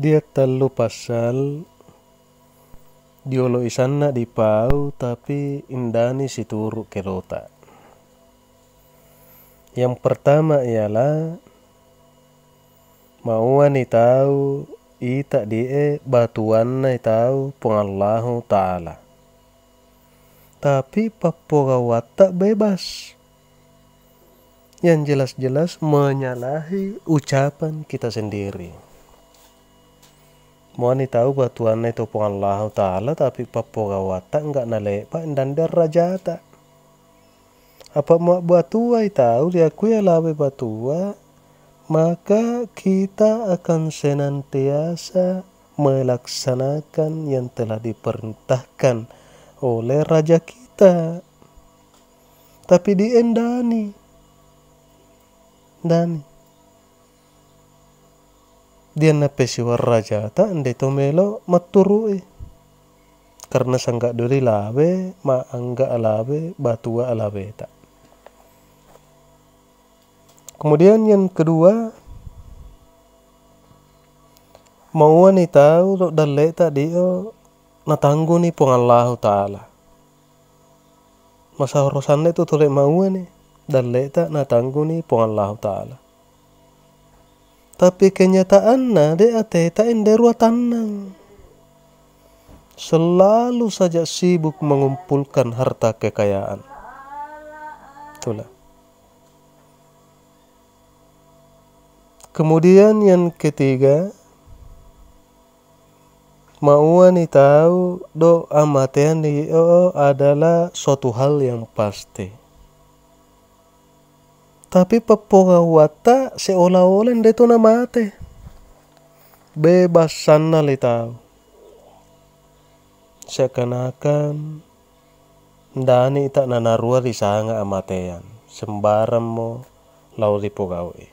Dia telu pasal diolo isana di pau tapi indani situru kerota. Yang pertama ialah mauan tahu ita die batuan tahu pengallahu ta'ala. Tapi papoga watak bebas. Yang jelas-jelas menyalahi ucapan kita sendiri. Mauan tahu batuan itu pengallahu ta'ala tapi papoga watak enggak nalepa dan derajata. Apa mau batua tahu diakui lawe batua, maka kita akan senantiasa melaksanakan yang telah diperintahkan oleh raja kita. Tapi diendani. Dia napesiwar raja ta ande tomelo maturui. Karena sangka duri lawe ma angga alawe batua alawe ta. Kemudian yang kedua, mauan tahu dalle tadi natangguni pengallahu ta'ala. Masa urusan itu tole mauan dalle ta natangguni pengallahu ta'ala. Tapi kenyataannya dia ateta inderua tanang. Selalu saja sibuk mengumpulkan harta kekayaan. Itulah. Kemudian yang ketiga, mauan tahu doa matian adalah suatu hal yang pasti. Tapi papoga wata seolah-olah itu mate. Bebas sana tahu. Seakan-akan ndani tak nanarua di sanga amatean. Sembarang mo lau dipogawi.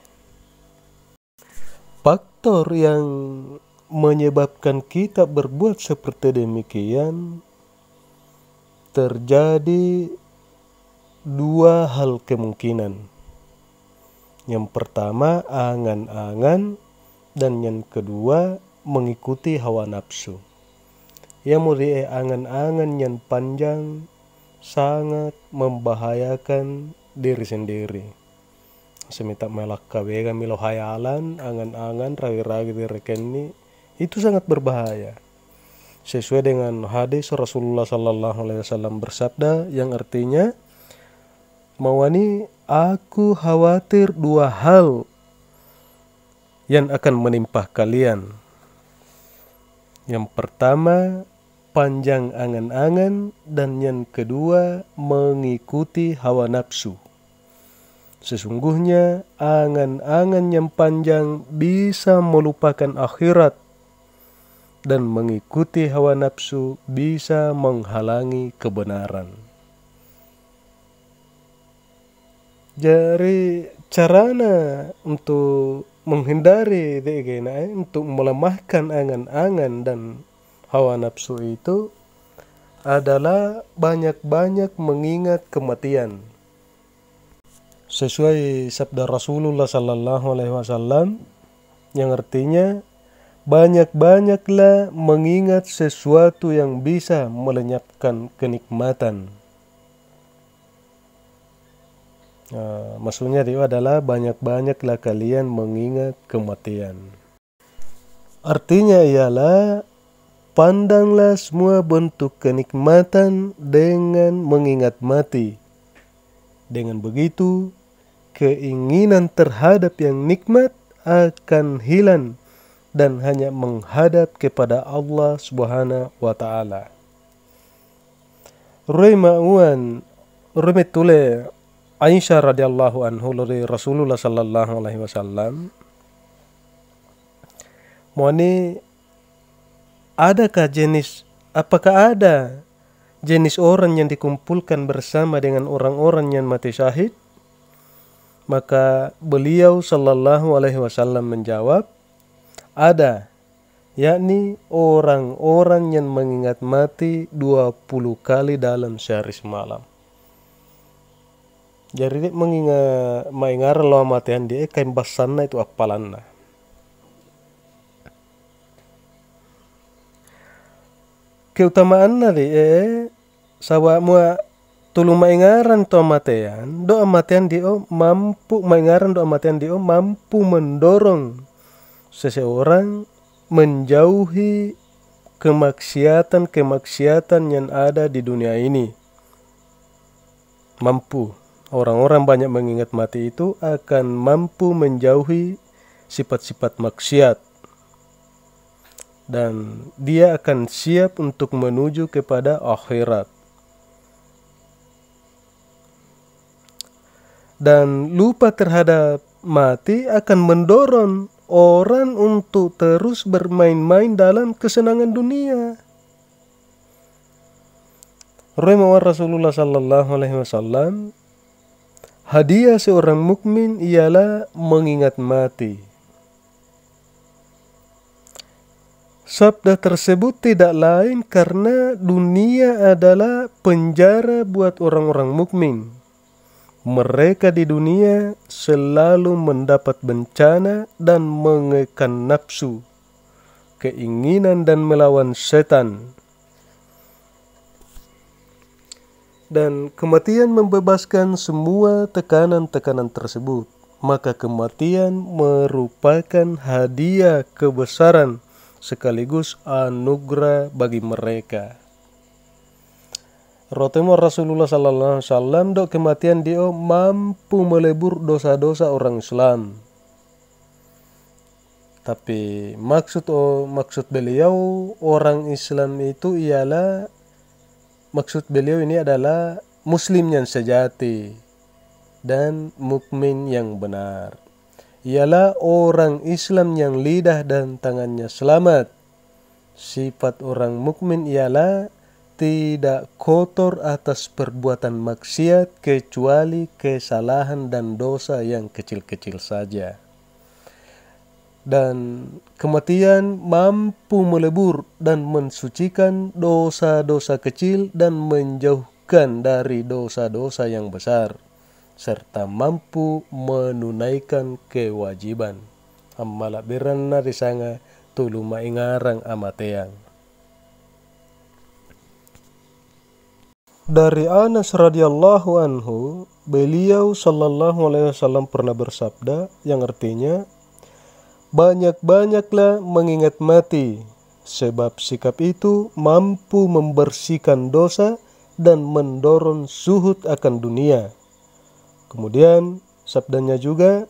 Faktor yang menyebabkan kita berbuat seperti demikian terjadi dua hal kemungkinan. Yang pertama angan-angan dan yang kedua mengikuti hawa nafsu. Yang mulia angan-angan yang panjang sangat membahayakan diri sendiri. Semita melak kawega milo hayalan, angan-angan, rawi-rawi direkeni, itu sangat berbahaya. Sesuai dengan hadis Rasulullah Sallallahu Alaihi Wasallam bersabda yang artinya, mawani aku khawatir dua hal yang akan menimpa kalian. Yang pertama, panjang angan-angan dan yang kedua, mengikuti hawa nafsu. Sesungguhnya angan-angan yang panjang bisa melupakan akhirat dan mengikuti hawa nafsu bisa menghalangi kebenaran. Jadi carana untuk menghindari untuk melemahkan angan-angan dan hawa nafsu itu adalah banyak-banyak mengingat kematian. Sesuai sabda Rasulullah Sallallahu Alaihi Wasallam yang artinya banyak-banyaklah mengingat sesuatu yang bisa melenyapkan kenikmatan. Maksudnya itu adalah banyak-banyaklah kalian mengingat kematian. Artinya ialah pandanglah semua bentuk kenikmatan dengan mengingat mati. Dengan begitu, keinginan terhadap yang nikmat akan hilang dan hanya menghadap kepada Allah Subhanahu wa Ta'ala. Rumitule Aisyah radhiyallahu anhu dari Rasulullah sallallahu alaihi wasallam. Apakah ada jenis orang yang dikumpulkan bersama dengan orang-orang yang mati syahid? Maka beliau sallallahu alaihi wasallam menjawab, ada, yakni orang-orang yang mengingat mati 20 kali dalam sehari semalam. Jadi mengingat lo matian dia kain basanna itu apalanna. keutamaan nari sawa mua tulung maingaran to matean doa matean dio mampu maingaran doa matean dio mampu mendorong seseorang menjauhi kemaksiatan yang ada di dunia ini. Mampu. Orang-orang banyak mengingat mati itu akan mampu menjauhi sifat-sifat maksiat. Dan dia akan siap untuk menuju kepada akhirat. Dan lupa terhadap mati akan mendorong orang untuk terus bermain-main dalam kesenangan dunia. Rahimahullah Rasulullah sallallahu alaihi wasallam, hadiah seorang mukmin ialah mengingat mati. Sabda tersebut tidak lain karena dunia adalah penjara buat orang-orang mukmin. Mereka di dunia selalu mendapat bencana dan mengekang nafsu, keinginan dan melawan setan. Dan kematian membebaskan semua tekanan-tekanan tersebut. Maka kematian merupakan hadiah kebesaran sekaligus anugerah bagi mereka. Rotemo Rasulullah sallallahu alaihi wasallam dok kematian dia mampu melebur dosa-dosa orang Islam. Tapi maksud beliau orang Islam itu ialah maksud beliau ini adalah muslim yang sejati dan mukmin yang benar. Ialah orang Islam yang lidah dan tangannya selamat. Sifat orang mukmin ialah tidak kotor atas perbuatan maksiat kecuali kesalahan dan dosa yang kecil-kecil saja. Dan kematian mampu melebur dan mensucikan dosa-dosa kecil dan menjauhkan dari dosa-dosa yang besar, serta mampu menunaikan kewajiban. Ammala biranna risanga tulu maingarang amateang. Dari Anas radhiyallahu anhu, beliau sallallahu alaihi wasallam pernah bersabda yang artinya, banyak-banyaklah mengingat mati, sebab sikap itu mampu membersihkan dosa dan mendorong zuhud akan dunia. Kemudian sabdanya juga,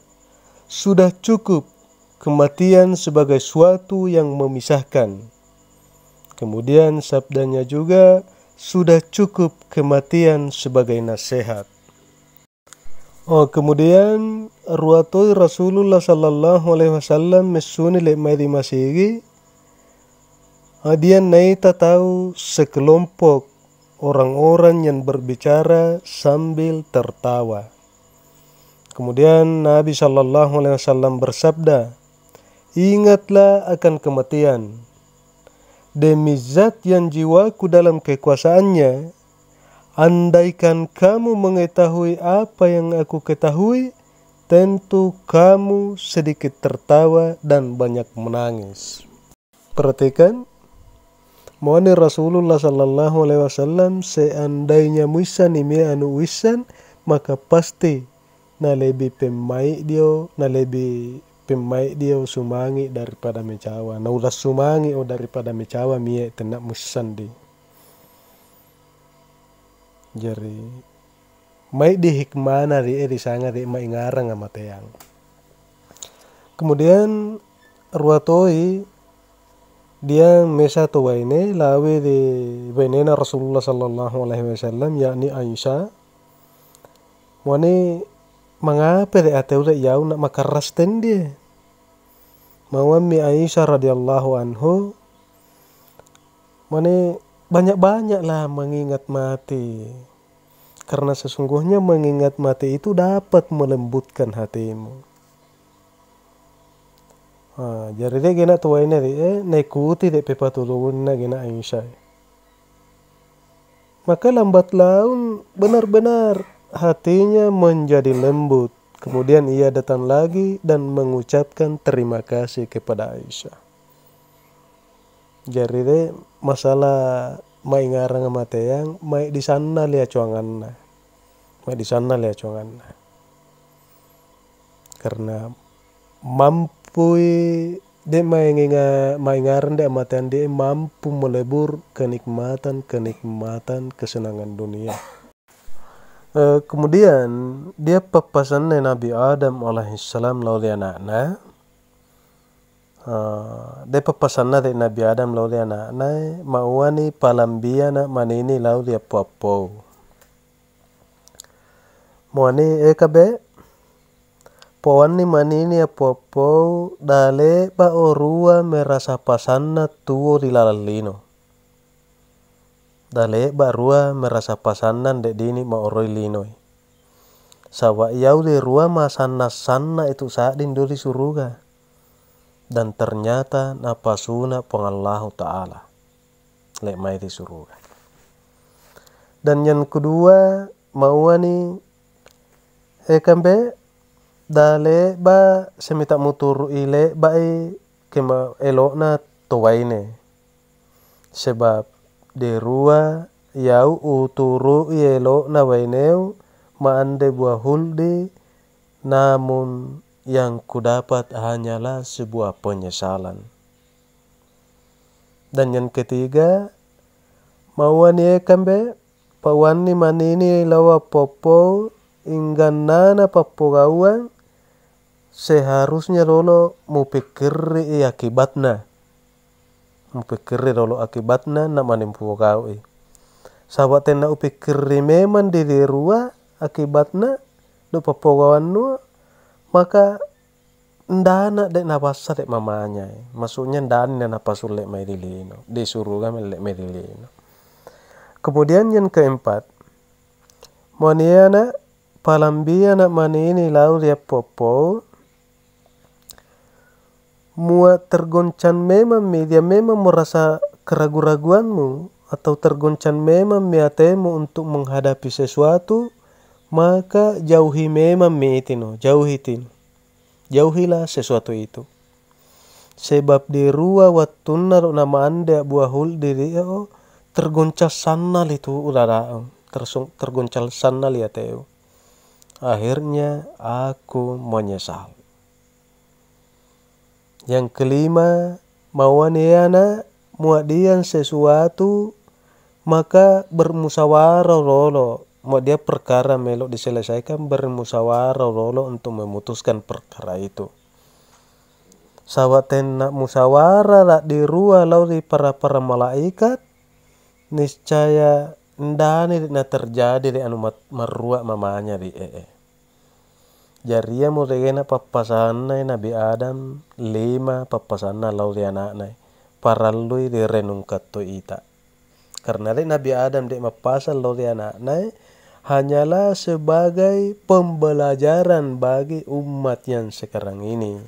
sudah cukup kematian sebagai suatu yang memisahkan. Kemudian sabdanya juga, sudah cukup kematian sebagai nasihat. Kemudian ruatoi Rasulullah sallallahu alaihi wasallam mesuni le di masigi. Dia naita tahu sekelompok orang-orang yang berbicara sambil tertawa. Kemudian Nabi sallallahu alaihi wasallam bersabda, ingatlah akan kematian. Demi zat yang jiwaku dalam kekuasaannya, andaikan kamu mengetahui apa yang aku ketahui, tentu kamu sedikit tertawa dan banyak menangis. Perhatikan, mohon Rasulullah sallallahu alaihi wasallam seandainya muisan ini anu wisan, maka pasti na lebih pemai dia sumangi daripada mecawa. Na udah sumangi daripada mecawa mie tenak musan di. Jadi mai di hikmana di sanga di mai ngarang amateang. Kemudian ruatoi dia mesa to waine lawe di benena Rasulullah sallallahu alaihi wasallam yakni Aisyah. Wani mengapa de atau de yau nak makarasten dia. Mawami Aisyah radhiyallahu anhu mane banyak-banyak lah mengingat mati. Karena sesungguhnya mengingat mati itu dapat melembutkan hatimu. Jadi dia gena tua ini naikuti de pepatulun na gena Aisyah. Maka lambat laun benar-benar hatinya menjadi lembut. Kemudian ia datang lagi dan mengucapkan terima kasih kepada Aisyah. Jadi de masalah mai ngarang mateyang mai di sana lia cuanganna. Mai di sana lia cuanganna. Karena mampu de mai ngaran de amatean de mampu melebur kenikmatan kesenangan dunia. Kemudian dia papasan Nabi Adam alaihissalam lauli anakna. De papasanna de Nabi Adam lauli anakna mauani palambiana manini lauli apo-apo. Moani ekabe powani manini apo-apo dale ba orua merasa pasanna tuo di lalalino. Dale ba rua merasa pasannan de dini ma oroi linoi. Sawa yau de rua masanna sanna itu saat dinduri suruga. Dan ternyata napasuna pengallahu ta'ala. Lek mai di suruga. Dan yang kedua mauani ekambe dale ba semita muturu ile bai kema elokna towaine. Sebab di rua yau uturu elokna waineu maande buah huldi, namun yang kudapat hanyalah sebuah penyesalan. Dan yang ketiga mauani ekambe pawani manini lawa popo ingganana papogauan seharusnya lolo mupikiri akibatna. Mupikiri lolo akibatna na manimpu gaui. Sahabat tena upikiri memang diri rua akibatna do papogauan nu maka ndana dek napasa dek mamanya. Maksudnya ndana napasul lek mai dilino. Disuruh kan lek mai dilino. Kemudian yang keempat moniana palambiana manini lau dia popo muat tergoncang memang dia memang merasa keraguan-raguanmu atau tergoncang memang miatemu untuk menghadapi sesuatu, maka jauhi memang miitino, jauhilah sesuatu itu. Sebab di rua wattuna nama anda buah hul diri tergoncang sana itu udara tergoncang sana lihateu. Akhirnya aku menyesal. Yang kelima, mawaniana muadian sesuatu maka bermusyawarah lolo. Mau dia perkara melok diselesaikan bermusyawarah lolo untuk memutuskan perkara itu. Sawaten nak musyawarah lah di rua lau di para malaikat niscaya ndani na terjadi di anu marua mamanya di Jaria mo regena papasanna Nabi Adam 5 papasanna lau di anakna parallui di renung katto ita. Karena Nabi Adam dek mapasal lau di anakna hanyalah sebagai pembelajaran bagi umat yang sekarang ini.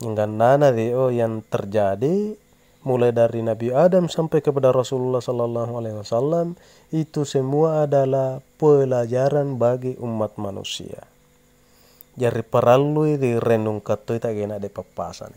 Yang nana yang terjadi mulai dari Nabi Adam sampai kepada Rasulullah SAW itu semua adalah pelajaran bagi umat manusia. Jadi perlu di renung katoi tak kena de papasan.